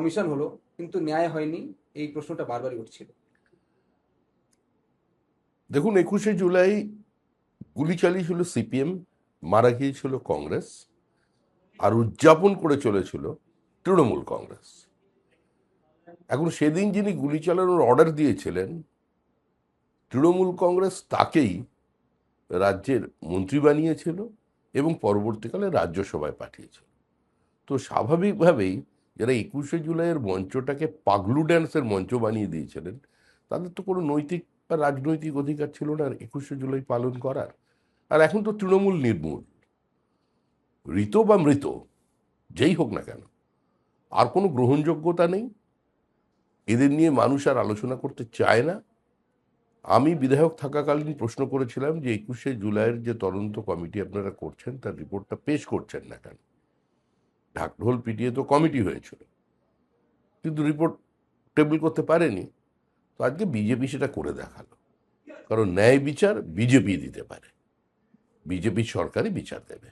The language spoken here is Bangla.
কমিশন হলো, কিন্তু ন্যায় হয়নি, এই প্রশ্নটা বারবারই উঠছিল। দেখুন, 21শে জুলাই গুলি চালিয়েছিল সিপিএম, মারা গিয়েছিল কংগ্রেস, আর উদযাপন করে চলেছিল তৃণমূল কংগ্রেস। এখন সেদিন যিনি গুলি চালানোর অর্ডার দিয়েছিলেন তৃণমূল কংগ্রেস, তাকেই রাজ্যের মন্ত্রী বানিয়েছিল এবং পরবর্তীকালে রাজ্যসভায় পাঠিয়েছিল। তো স্বাভাবিকভাবেই যারা 21শে জুলাইয়ের মঞ্চটাকে পাগলু ড্যান্সের মঞ্চ বানিয়ে দিয়েছিলেন, তাদের তো কোনো নৈতিক বা রাজনৈতিক অধিকার ছিল না 21শে জুলাই পালন করার। আর এখন তো তৃণমূল নির্মূল, ঋত বা মৃত যেই হোক না কেন, আর কোনো গ্রহণযোগ্যতা নেই। এদের নিয়ে মানুষ আর আলোচনা করতে চায় না। আমি বিধায়ক থাকাকালীন প্রশ্ন করেছিলাম যে 21শে জুলাইয়ের যে তদন্ত কমিটি আপনারা করছেন তার রিপোর্টটা পেশ করছেন না কেন? ঢাকঢোল পিটিয়ে তো কমিটি হয়েছিল, কিন্তু রিপোর্ট টেবিল করতে পারেনি। তো আজকে বিজেপি সেটা করে দেখালো, কারণ ন্যায় বিচার বিজেপি দিতে পারে, বিজেপি সরকারই বিচার দেবে।